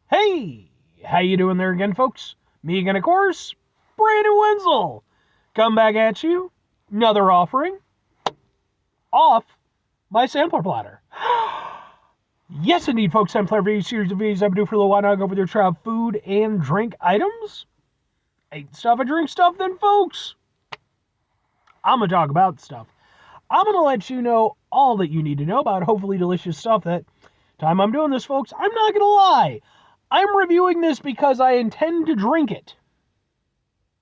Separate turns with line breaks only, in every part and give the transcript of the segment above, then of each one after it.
Hey, how you doing there again, folks? Me again, of course, Brandon Wenzel. Come back at you, another offering off my sampler platter. Yes, indeed, folks, sampler V series of V's I've been doing for a little while now. I go over there, try out food and drink items. Eat stuff, I drink stuff, then, folks, I'm gonna talk about stuff. I'm gonna let you know all that you need to know about hopefully delicious stuff. That time I'm doing this, folks, I'm not gonna lie. I'm reviewing this because I intend to drink it.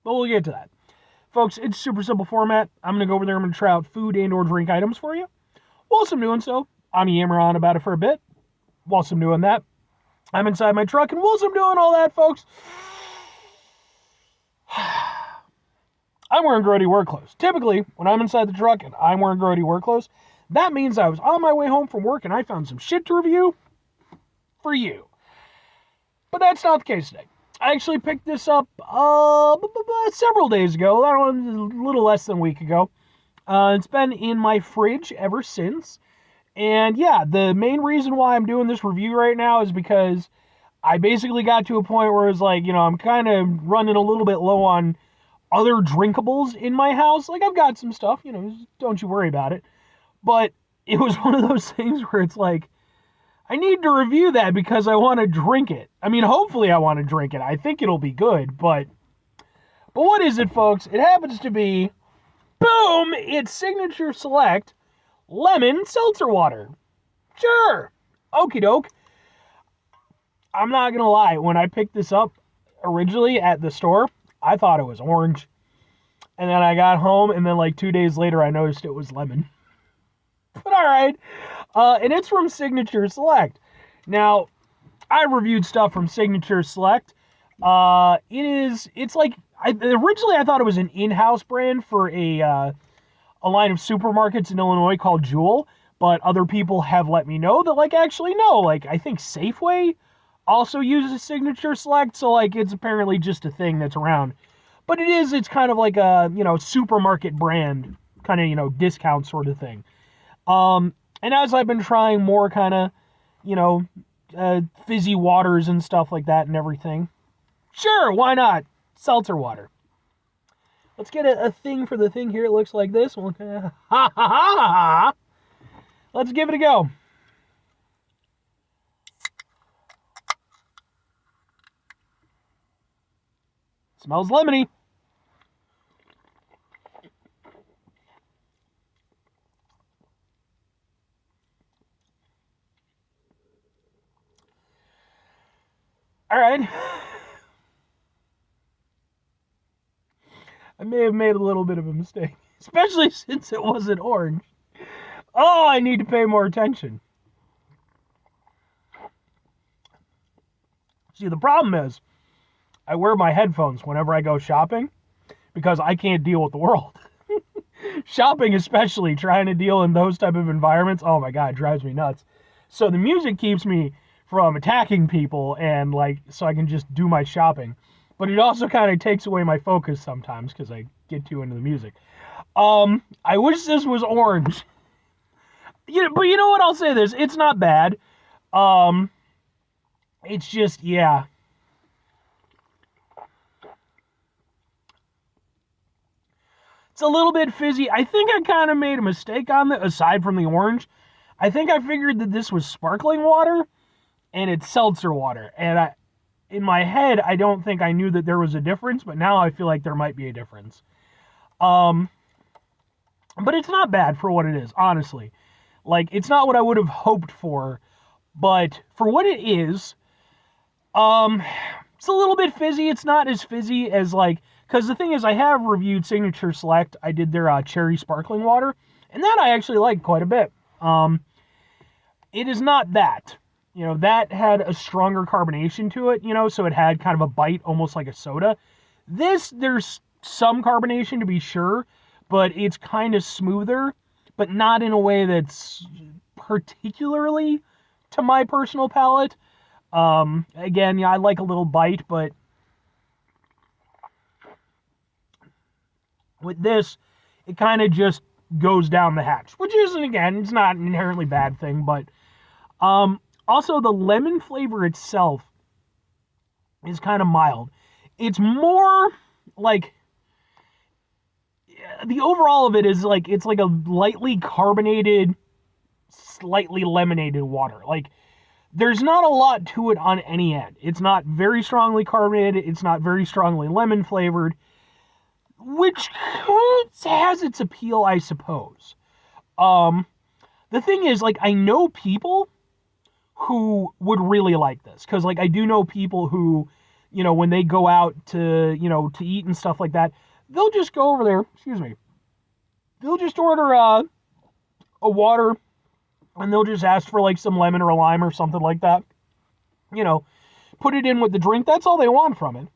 But we'll get to that. Folks, it's super simple format. I'm going to go over there. I'm going to try out food and or drink items for you. Whilst I'm doing so, I'm yammering on about it for a bit. Whilst I'm doing that, I'm inside my truck. And whilst I'm doing all that, folks, I'm wearing grody work clothes. Typically, when I'm inside the truck and I'm wearing grody work clothes, that means I was on my way home from work and I found some shit to review for you. But that's not the case today. I actually picked this up several days ago, a little less than a week ago. It's been in my fridge ever since. And yeah, the main reason why I'm doing this review right now is because I basically got to a point where it's like, I'm kind of running a little bit low on other drinkables in my house. Like, I've got some stuff, don't you worry about it. But it was one of those things where it's like, I need to review that because I want to drink it. I mean, hopefully I want to drink it. I think it'll be good, but what is it, folks? It happens to be, boom, it's Signature Select Lemon Seltzer Water. Sure. Okie doke. I'm not going to lie. When I picked this up originally at the store, I thought it was orange. And then I got home, and then like 2 days later, I noticed it was lemon. But all right. And it's from Signature Select. Now, I reviewed stuff from Signature Select. It's like, originally I thought it was an in-house brand for a line of supermarkets in Illinois called Jewel, but other people have let me know that, actually no, I think Safeway also uses Signature Select, so, it's apparently just a thing that's around. But it's kind of like a, supermarket brand, kind of, discount sort of thing. And as I've been trying more kind of, fizzy waters and stuff like that and everything, sure, why not? Seltzer water. Let's get a thing for the thing here. It looks like this. Ha ha ha ha. Let's give it a go. Smells lemony. All right. I may have made a little bit of a mistake, especially since it wasn't orange. Oh, I need to pay more attention. See, the problem is, I wear my headphones whenever I go shopping because I can't deal with the world. Shopping, especially, trying to deal in those type of environments, oh my God, it drives me nuts. So the music keeps me from attacking people and, so I can just do my shopping. But it also kind of takes away my focus sometimes because I get too into the music. I wish this was orange. But you know what? I'll say this. It's not bad. It's just, yeah. It's a little bit fizzy. I think I kind of made a mistake on it, aside from the orange. I think I figured that this was sparkling water, and it's seltzer water. And in my head, I don't think I knew that there was a difference, but now I feel like there might be a difference. But it's not bad for what it is, honestly. It's not what I would have hoped for, but for what it is, it's a little bit fizzy. It's not as fizzy as, because the thing is, I have reviewed Signature Select. I did their cherry sparkling water, and that I actually like quite a bit. It is not that. That had a stronger carbonation to it, so it had kind of a bite, almost like a soda. This, there's some carbonation to be sure, but it's kind of smoother, but not in a way that's particularly to my personal palate. Again, yeah, I like a little bite, but with this, it kind of just goes down the hatch, which isn't, again, it's not an inherently bad thing, but also the lemon flavor itself is kind of mild. It's more like the overall of it is like it's like a lightly carbonated, slightly lemonaded water. Like there's not a lot to it on any end. It's not very strongly carbonated. It's not very strongly lemon flavored, which has its appeal, I suppose. Um, the thing is, like, I know people who would really like this because, like, I do know people who, when they go out to, to eat and stuff like that, they'll just go over there. Excuse me. They'll just order a water and they'll just ask for like some lemon or a lime or something like that. Put it in with the drink. That's all they want from it.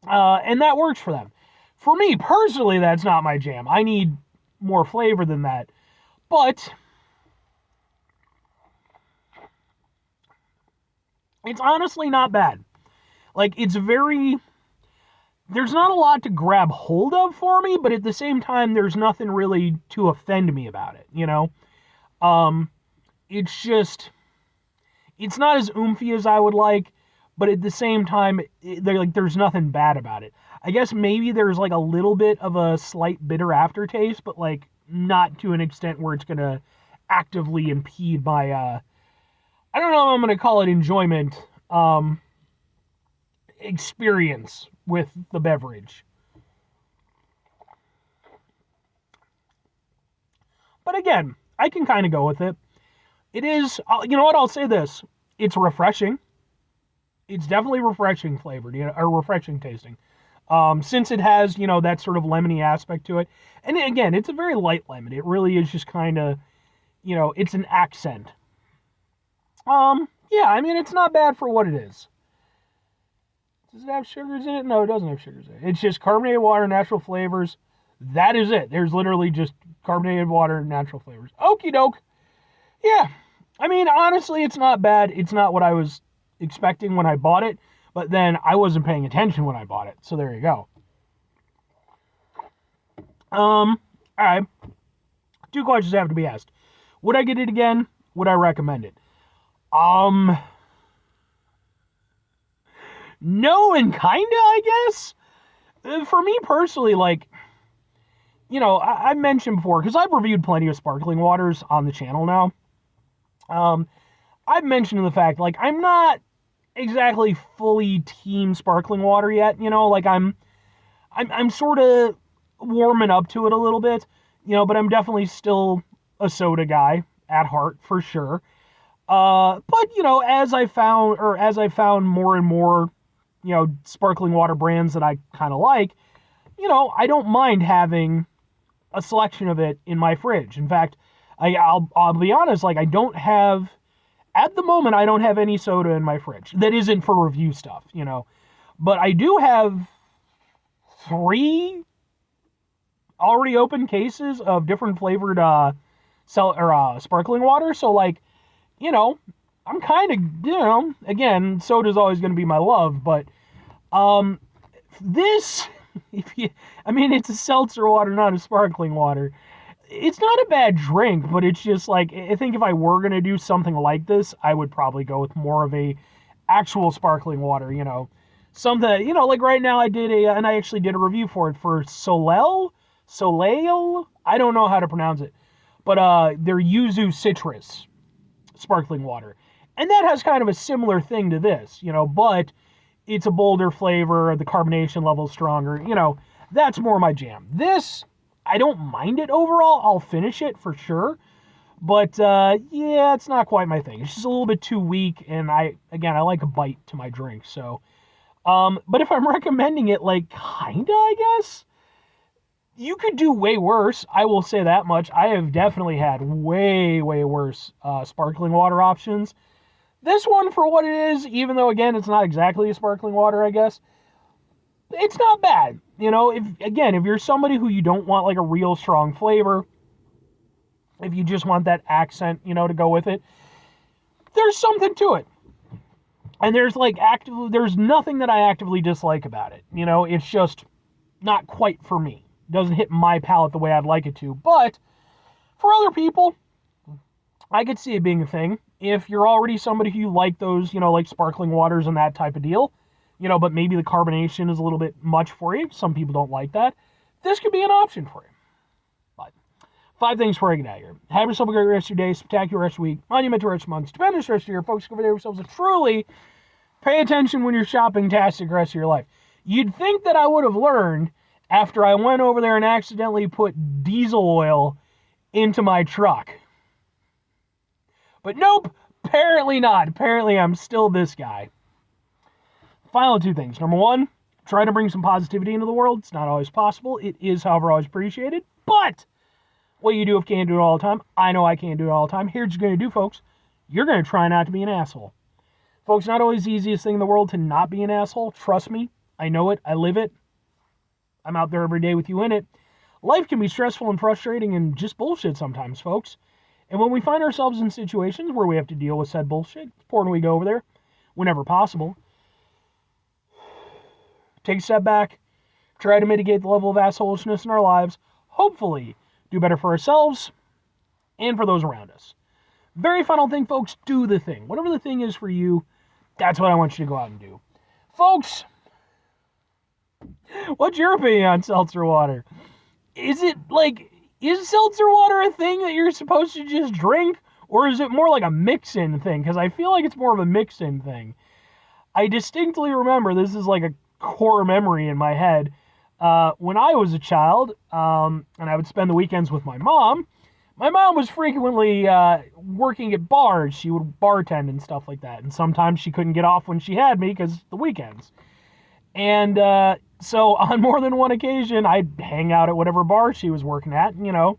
And that works for them. For me, personally, that's not my jam. I need more flavor than that. But it's honestly not bad. Like, there's not a lot to grab hold of for me, but at the same time, there's nothing really to offend me about it, It's just, it's not as oomphy as I would like, but at the same time, there's nothing bad about it. I guess maybe there's like a little bit of a slight bitter aftertaste, but like not to an extent where it's gonna actively impede my I don't know if I'm gonna call it enjoyment experience with the beverage. But again, I can kind of go with it. It is, you know what? I'll say this: it's refreshing. It's definitely refreshing flavored, or refreshing tasting. Since it has, that sort of lemony aspect to it. And again, it's a very light lemon. It really is just kind of, it's an accent. Yeah, I mean, it's not bad for what it is. Does it have sugars in it? No, it doesn't have sugars in it. It's just carbonated water, natural flavors. That is it. There's literally just carbonated water and natural flavors. Okie doke. Yeah. I mean, honestly, it's not bad. It's not what I was expecting when I bought it, but then I wasn't paying attention when I bought it. So there you go. All right. 2 questions have to be asked. Would I get it again? Would I recommend it? No and kinda, I guess. For me personally, like, I mentioned before, because I've reviewed plenty of sparkling waters on the channel now. I've mentioned the fact, like, I'm not exactly fully team sparkling water yet, like I'm sort of warming up to it a little bit, but I'm definitely still a soda guy at heart for sure. But as I found more and more, sparkling water brands that I kind of like, I don't mind having a selection of it in my fridge. In fact, I'll be honest, like at the moment, I don't have any soda in my fridge that isn't for review stuff, but I do have 3 already open cases of different flavored sparkling water. So like, I'm kind of, again, soda's always going to be my love, but this, it's a seltzer water, not a sparkling water. It's not a bad drink, but it's just like, I think if I were going to do something like this, I would probably go with more of a actual sparkling water, something, like right now and I actually did a review for it for Soleil, I don't know how to pronounce it, but their yuzu citrus sparkling water. And that has kind of a similar thing to this, but it's a bolder flavor, the carbonation level's stronger, that's more my jam. This, I don't mind it overall. I'll finish it for sure. But, yeah, it's not quite my thing. It's just a little bit too weak, and I like a bite to my drink, so. But if I'm recommending it, like, kinda, I guess, you could do way worse. I will say that much. I have definitely had way, way worse sparkling water options. This one, for what it is, even though, again, it's not exactly a sparkling water, I guess, it's not bad. If you're somebody who you don't want, like, a real strong flavor, if you just want that accent, to go with it, there's something to it. And there's, like, there's nothing that I actively dislike about it. It's just not quite for me. It doesn't hit my palate the way I'd like it to. But for other people, I could see it being a thing. If you're already somebody who like those, like sparkling waters and that type of deal, but maybe the carbonation is a little bit much for you. Some people don't like that. This could be an option for you. But 5 things before I get out of here. Have yourself a great rest of your day, spectacular rest of the week, monumental rest of the month, stupendous rest of the year. Folks, go over there yourselves a truly pay attention when you're shopping, tastic rest of your life. You'd think that I would have learned after I went over there and accidentally put diesel oil into my truck. But nope, apparently not. Apparently I'm still this guy. Final 2 things. Number 1, try to bring some positivity into the world. It's not always possible. It is, however, always appreciated. But what you do if you can't do it all the time, I know I can't do it all the time. Here's what you're going to do, folks. You're going to try not to be an asshole. Folks, not always the easiest thing in the world to not be an asshole. Trust me. I know it. I live it. I'm out there every day with you in it. Life can be stressful and frustrating and just bullshit sometimes, folks. And when we find ourselves in situations where we have to deal with said bullshit, it's important we go over there whenever possible. Take a step back. Try to mitigate the level of assholishness in our lives. Hopefully, do better for ourselves and for those around us. Very final thing, folks, do the thing. Whatever the thing is for you, that's what I want you to go out and do. Folks, what's your opinion on seltzer water? Is seltzer water a thing that you're supposed to just drink? Or is it more like a mix-in thing? Because I feel like it's more of a mix-in thing. I distinctly remember, this is like a core memory in my head, when I was a child, and I would spend the weekends with my mom was frequently working at bars. She would bartend and stuff like that. And sometimes she couldn't get off when she had me because the weekends. And so on more than one occasion, I'd hang out at whatever bar she was working at and,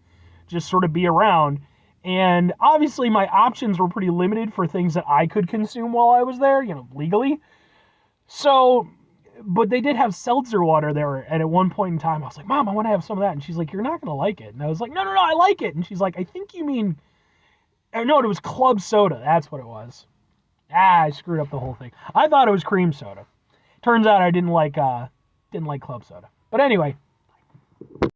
just sort of be around. And obviously my options were pretty limited for things that I could consume while I was there, legally. So, but they did have seltzer water there. And at one point in time, I was like, Mom, I want to have some of that. And she's like, you're not going to like it. And I was like, no, I like it. And she's like, I think you mean, no, it was club soda. That's what it was. I screwed up the whole thing. I thought it was cream soda. Turns out I didn't like club soda. But anyway,